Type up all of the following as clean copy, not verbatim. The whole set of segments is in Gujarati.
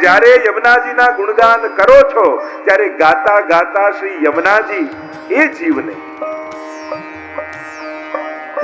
જ્યારે યમુનાજીના ગુણગાન કરો છો ત્યારે ગાતા ગાતા શ્રી યમુનાજી એ જીવને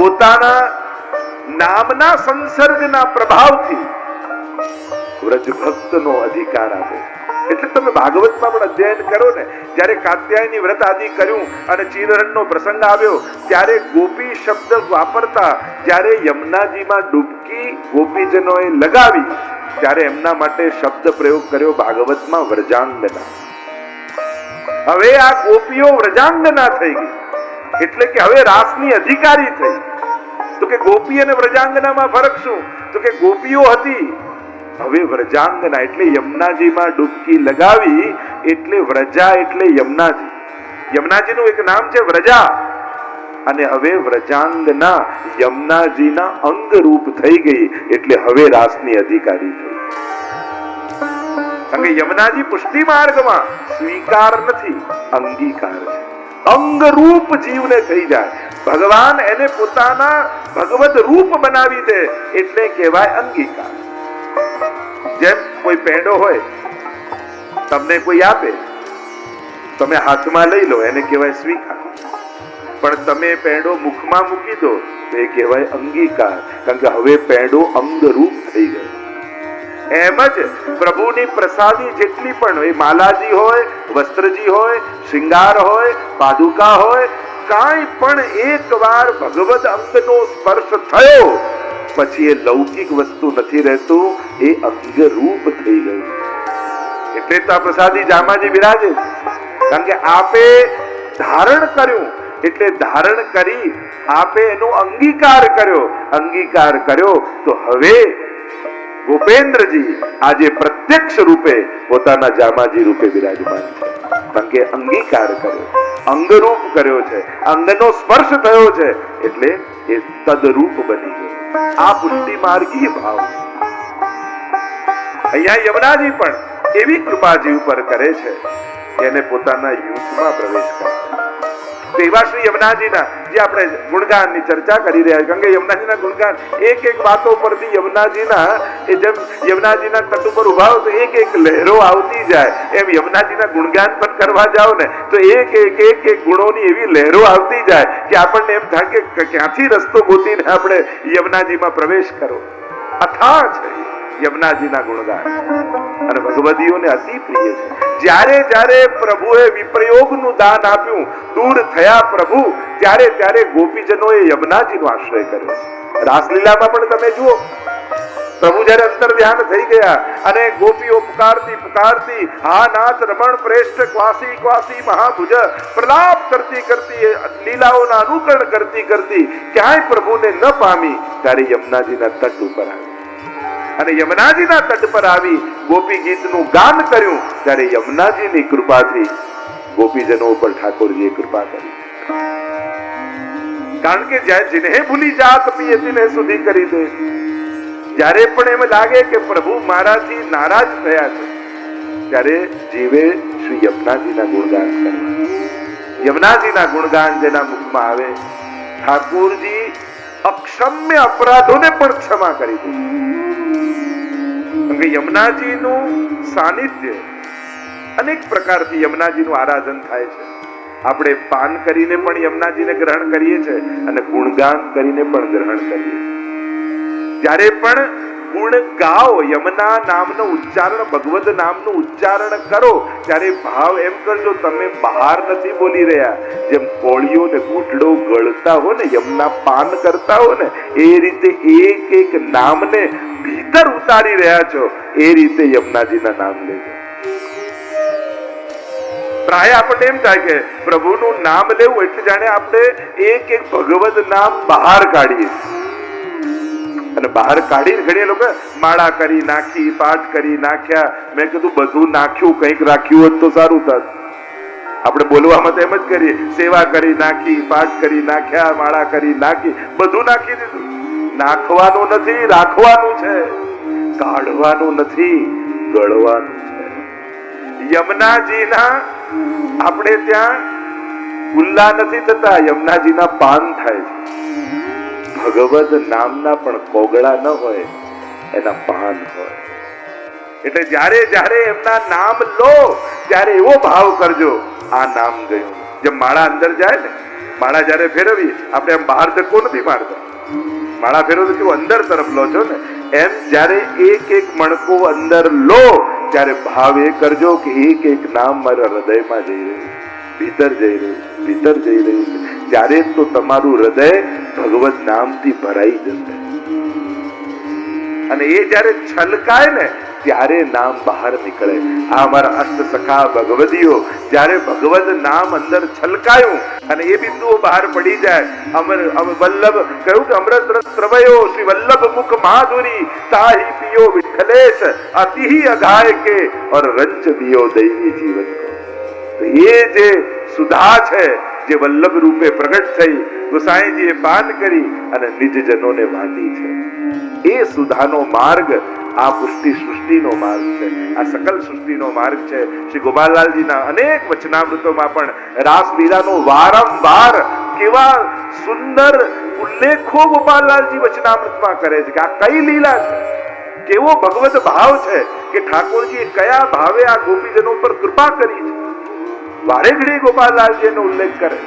પોતાના નામના સંસર્ગના પ્રભાવથી વ્રજ ભક્તનો અધિકાર આપે છે. એટલે તમે ભાગવતમાં પણ અધ્યયન કરો ને, જ્યારે કાત્યાયની વ્રત આદિ કર્યું અને ચીરહરણનો પ્રસંગ આવ્યો ત્યારે ગોપી શબ્દ વાપરતા જ્યારે યમુનાજીમાં ડૂબકી ગોપીજનોએ લગાવી ત્યારે એમના માટે શબ્દ પ્રયોગ કર્યો ભાગવતમાં વ્રજાંગના. હવે આ ગોપીઓ વ્રજાંગના થઈ ગઈ, એટલે કે હવે રાસની અધિકારી થઈ. તો કે ગોપી અને વ્રજાંગનામાં ફરક શું? તો કે ગોપીઓ હતી, હવે વ્રજાંગના એટલે યમુનાજીમાં ડૂબકી લગાવી એટલે વ્રજા એટલે યમુનાજી. યમુનાજીનું એક નામ છે વ્રજા, અને હવે વ્રજાંગના યમુનાજીના અંગ રૂપ થઈ ગઈ એટલે હવે રાસની અધિકારી થઈ. કારણ કે યમુનાજી પુષ્ટિ માર્ગમાં સ્વીકાર નથી, અંગીકાર છે. અંગરૂપ જીવને થઈ જાય, ભગવાન એને પોતાના ભગવત રૂપ બનાવી દે એટલે કહેવાય અંગીકાર. જેમ કોઈ પેંડો હોય, તમને કોઈ આપે, તમે હાથમાં લઈ લો, એને કહેવાય સ્વીકાર. પણ તમે પેંડો મુખમાં મૂકી દો તો એ કહેવાય અંગીકાર, કારણ કે હવે પેંડો અંગરૂપ થઈ ગયો. એમ જ પ્રભુની પ્રસાદી જેટલી પણ એ માલાજી હોય, વસ્ત્રજી હોય, શૃંગાર હોય, પાદુકા હોય, કાંઈ પણ એકવાર ભગવદ અંગનો સ્પર્શ થયો પછી એ લૌકિક વસ્તુ નથી રહેતું, એ અંગરૂપ થઈ ગયું. એટલે તો આ પ્રસાદી જામાજી બિરાજે, કારણ કે આપે ધારણ કર્યું એટલે ધારણ કરી આપે એનો અંગીકાર કર્યો. અંગીકાર કર્યો તો હવે ગોપેન્દ્રજી આજે પ્રત્યક્ષ રૂપે પોતાના જામાજી રૂપે બિરાજમાન છે, કારણ કે અંગીકાર કર્યો, અંગરૂપ કર્યો છે, અંગનો સ્પર્શ થયો છે એટલે એ તદરૂપ બની ગયો. આ પુષ્ટિ માર્ગીય ભાવ. અહીંયા યમુનાજી પણ એવી કૃપાજી ઉપર કરે છે એને પોતાના યુથમાં પ્રવેશ કરે. તો એવા શ્રી યમુનાજીના જે આપણે ગુણગાનની ચર્ચા કરી રહ્યા, કારણ કે યમુનાજીના ગુણગાન એક એક વાતો પરથી યમુનાજીના એ જેમ યમુનાજીના તટ ઉપર ઉભા હો તો એક એક લહેરો આવતી જાય, એમ યમુનાજીના ગુણગાન પણ કરવા જાઓ ને તો એક ગુણોની એવી લહેરો આવતી જાય કે આપણને એમ થાય કે ક્યાંથી રસ્તો ગોતીને આપણે યમુનાજીમાં પ્રવેશ કરો. અથાહ છે યમુનાજીના ગુણગાન અને ભગવદીઓને અતિ પ્રિય છે. જ્યારે જ્યારે પ્રભુએ વિપ્રયોગનું દાન આપ્યું, દૂર થયા પ્રભુ, ત્યારે ત્યારે ગોપીજનોએ યમુનાજીનો આશ્રય કર્યો. રાસલીલામાં પણ તમે જુઓ, પ્રભુ જ્યારે અંતર ધ્યાન થઈ ગયા અને ગોપીઓ પુકારતી પુકારતી હા નાથ રમણ પ્રેષ્ઠ ક્વાસી ક્વાસી મહાભુજ પ્રલાપ કરતી કરતી લીલાઓના અનુકરણ કરતી કરતી ક્યાંય પ્રભુને ન પામી, ત્યારે યમુનાજીના તટ ઉપર આવી અને યમુનાજીના તટ પર આવી ગોપી ગીતનું ગાન કર્યું. ત્યારે યમુનાજીની કૃપાથી ગોપીજનો ઉપર ઠાકોરજીએ કૃપા કરી. કારણ કે जिन्हें ભૂલી જાત પીએ તિને સુધી કરી દે. જ્યારે પણ એમ લાગે કે પ્રભુ મારાથી નારાજ થયા છે ત્યારે જીવે શ્રી યમુનાજીના ગુણગાન કરવા. યમુનાજીના ગુણગાન જેના મુખમાં આવે, ઠાકોરજી અક્ષમ્ય અપરાધોને પણ ક્ષમા કરી દે. યમુનાજીનું સાનિધ્ય અનેક પ્રકારથી યમુનાજીનું આરાધન થાય છે. આપણે પાન કરીને પણ યમુનાજીને ગ્રહણ કરીએ છીએ અને ગુણગાન કરીને પણ ગ્રહણ કરીએ. જ્યારે પણ ગુણ ગાઓ, યમુના નામનું ઉચ્ચારણ, ભગવદ નામનું ઉચ્ચારણ કરો ત્યારે ભાવ એમ કરજો તમે બહાર નથી બોલી રહ્યા. જેમ કોળીઓ ને ઘૂંટડો ગળતા હો ને, યમુના પાન કરતા હો ને, એ રીતે એક એક નામને ભીતર ઉતારી રહ્યા છો, એ રીતે યમુનાજીના નામ લેજો. પ્રાય આપણને એમ થાય કે પ્રભુનું નામ લેવું એટલે જાણે આપણે એક એક ભગવદ નામ બહાર કાઢીએ, અને બહાર કાઢીને ઘણી લોકો માળા કરી નાખી, પાઠ કરી નાખ્યા. મેં કીધું બધું નાખ્યું, કંઈક રાખ્યું હોત તો સારું થાત. આપણે બોલવામાં તો એમ જ કરીએ, સેવા કરી નાખી, પાઠ કરી નાખ્યા, માળા કરી નાખી, બધું નાખી દીધું. નાખવાનું નથી, રાખવાનું છે. કાઢવાનું નથી, ગળવાનું છે. યમુનાજીના આપણે ત્યાં ગુલ્લા નથી થતા, યમુનાજીના પાન થાય છે. ભગવદ નામના પણ કોગળા ન હોય, એના પાન હોય. એટલે જ્યારે જ્યારે એમના નામ લો ત્યારે એવો ભાવ કરજો, આ નામ ગયું. જેમ માળા અંદર જાય ને, માળા જ્યારે ફેરવી આપણે એમ બહાર ધક્કો નથી મારતા, માળા ફેરવો તો કેવું અંદર તરફ લો છો ને, એમ જ્યારે એક એક મણકો અંદર લો ત્યારે ભાવ એ કરજો કે એક એક નામ મારા હૃદયમાં જઈ રહ્યું, ભીતર જઈ રહ્યું, ભીતર જઈ રહ્યું છે. ત્યારે તો તમારું હૃદય ભગવત નામથી ભરાઈ જશે. અને એ જ્યારે છલકાય ને ત્યારે નામ બહાર નીકળે. આ અમારા અષ્ટ સખા ભગવદીઓ જ્યારે ભગવદ નામ અંદર છલકાયું અને એ બિંદુઓ બહાર પડી જાય. વલ્લભ કહ્યું કે અમૃત રસ પ્રવયો શ્રી વલ્લભ મુખ માધુરી તાહી પિયો વિઠ્ઠલેશ અતિહી અઘાય કે और रंच दियो दैवी जीवन को. तो ये जे सुधा છે જે વલ્લભ રૂપે પ્રગટ થઈ ગોસાઈજીએ પાન કરી અને નિજ જનોને વાંટી છે, એ સુધાનો માર્ગ આ પુષ્ટિ સૃષ્ટિનો માર્ગ છે, આ સકલ સૃષ્ટિનો માર્ગ છે. શ્રી ગોપાલલાલજીના અનેક વચનામૃતોમાં પણ રાસલીલાનો વારંવાર કેવા સુંદર ઉલ્લેખો ગોપાલલાલજી વચનામૃતમાં કરે છે કે આ કઈ લીલા છે, કેવો ભગવત ભાવ છે કે ઠાકોરજીએ કયા ભાવે આ ગોપીજનો પર કૃપા કરી છે. વારે ઘડી ગોપાલલાલજી એનો ઉલ્લેખ કરે.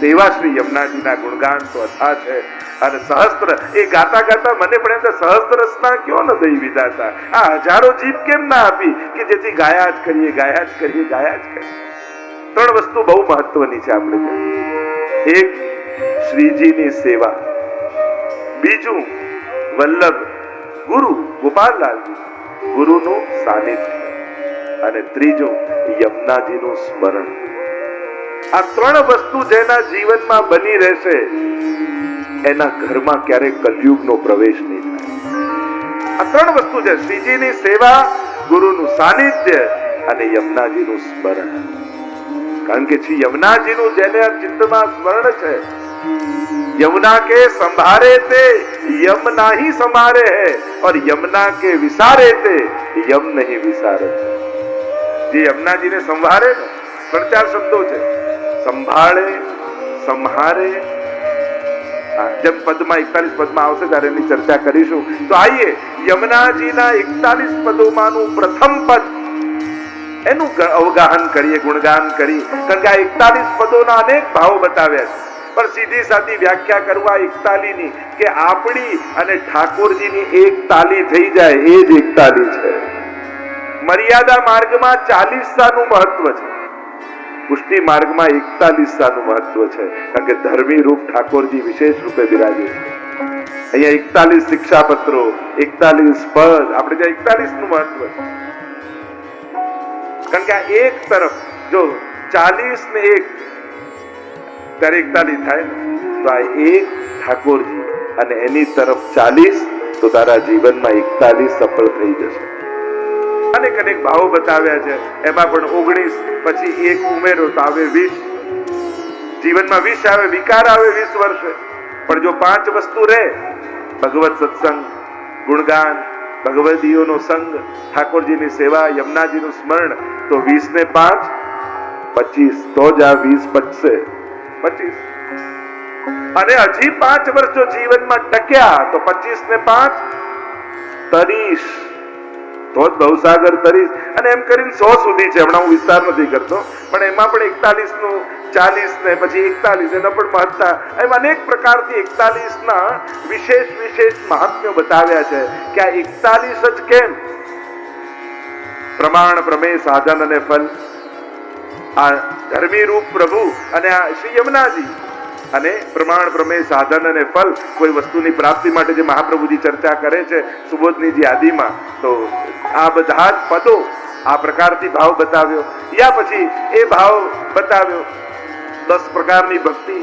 તેવા શ્રી યમુનાજીના ગુણગાન તો અથા છે. અને સહસ્ત્ર એ ગાતા ગાતા મને પણ એમ સહસ્ત્ર સ્નાન ક્યો ન દઈ વિધાતા, આ હજારો જીભ કેમ ના આપી કે જેથી ગાયા જ કરીએ, ગાયા જ કરીએ, ગાયા જ કરીએ. ત્રણ વસ્તુ બહુ મહત્વની છે આપણે. એક શ્રીજીની સેવા, બીજું વલ્લભ ગુરુ ગોપાલલાલજી ગુરુનું સાનિધ્ય, અને ત્રીજું યમુનાજીનું સ્મરણ. આ ત્રણ વસ્તુ જેના જીવનમાં બની રહેશે એના ઘરમાં ક્યારેક કલયુગનો પ્રવેશ નહીં થાય. આ ત્રણ વસ્તુ છે, શ્રીજીની સેવા, ગુરુનું સાનિધ્ય અને યમુનાજીનું સ્મરણ. કારણ કે શ્રી યમુનાજીનું જેને ચિત્તમાં સ્મરણ છે, यमुना के संभारे ते यम नहीं संभारे है और यमुना के विसारे ते यम नहीं विसारे. જે યમુનાજી ને સંભાળે ને, ત્રણ ચાર શબ્દો છે, સંભાળે, સંહારે. જેમ પદમાં 41 પદમાં આવશે ત્યારે એની ચર્ચા કરીશું. તો આઈએ યમુનાજીના 41 પદોમાંનું પ્રથમ પદ એનું અવગાહન કરીએ, ગુણગાન કરી. કારણ કે આ 41 પદોના અનેક ભાવો બતાવ્યા છે, પણ સીધી સાદી વ્યાખ્યા કરવા 41 ની કે આપણી અને ઠાકોરજીની એક તાલી થઈ જાય એ જ 41 છે. મર્યાદા માર્ગમાં 40 સાનું મહત્વ છે, પુષ્ટિ માર્ગમાં 41 સાનું મહત્વ છે. કારણ કે ધર્મી રૂપ ઠાકોરજી વિશેષ રૂપે બિરાજે છે. અહીંયા 41 શિક્ષાપત્રો, 41 પદ, આપણે ત્યાં 41 નું મહત્વ છે. કારણ કે આ એક તરફ જો 40 ને 1 ત્યારે 41 થાય ને, તો આ એક ઠાકોરજી અને એની તરફ 40, તો તારા જીવનમાં 41 સફળ થઈ જશે. અનેક અનેક ભાવો બતાવ્યા છે. એમાં પણ 19 પછી 1 ઉમેરો તો આવે 20. જીવનમાં 20 આવે, વિકાર આવે 20 વર્ષે. પણ જો 5 વસ્તુ રહે, ભગવત સત્સંગ, ગુણગાન, ભગવદીઓનો સંગ, ઠાકોરજીની સેવા, યમુનાજીનું સ્મરણ, તો 20 ને 5 25, તો જ આ 20 પચશે 25. અને હજી 5 વર્ષ જો જીવનમાં ટક્યા તો 25 ને 5 30, તો જ ભવસાગર 30. અને એમ કરીને 100 સુધી છે. હમણાં હું વિસ્તાર નથી કરતો, પણ એમાં પણ 41 નું, 40 ને પછી 41 એના પણ મહત્તા. એમ અનેક પ્રકારથી 41 ના વિશેષ મહાત્મ્ય બતાવ્યા છે કે આ 41 જ કેમ. પ્રમાણ, પ્રમેય, સાધન અને ફલ. આ ધર્મી રૂપ પ્રભુ અને આ શ્રી યમુનાજી, અને પ્રમાણ, પ્રમેય, સાધન અને ફલ. કોઈ વસ્તુની પ્રાપ્તિ માટે જે મહાપ્રભુજી ચર્ચા કરે છે સુબોધનીજી આદિમાં, તો આ બધા જ પદો આ પ્રકારથી ભાવ બતાવ્યો. યા પછી એ ભાવ બતાવ્યો 10 પ્રકારની ભક્તિ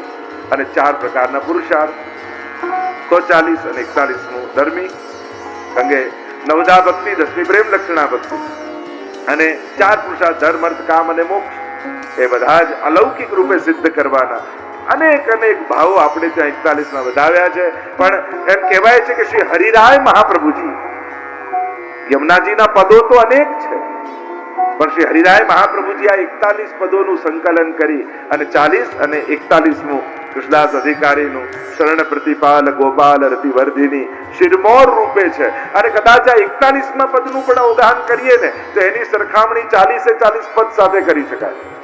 અને 4 પ્રકારના પુરુષાર્થ, તો 40 અને 41 નું ધર્મી. કારણ કે 9દા ભક્તિ, 10મી પ્રેમ લક્ષણા ભક્તિ, અને 4 પુરુષાર્થ ધર્મ, અર્થ, કામ અને મોક્ષ. એ બધા જ અલૌકિક રૂપે સિદ્ધ કરવાના અનેક ભાવો આપણે ત્યાં 41 માં વધાવ્યા છે. પણ એમ કહેવાય છે કે શ્રી હરિરાય મહાપ્રભુજી, યમુનાજીના પદો તો અનેક છે, પણ શ્રી હરિરાય મહાપ્રભુજી આ 41 પદોનું સંકલન કરી અને 40 અને 41 નું કૃષ્ણદાસ અધિકારીનું શરણ પ્રતિપાલ ગોપાલ રતિવર્ધિની શિરમોર રૂપે છે. અને કદાચ આ 41મા પદનું પણ અવગાહન કરીએ ને તો એની સરખામણી 40 પદ સાથે કરી શકાય.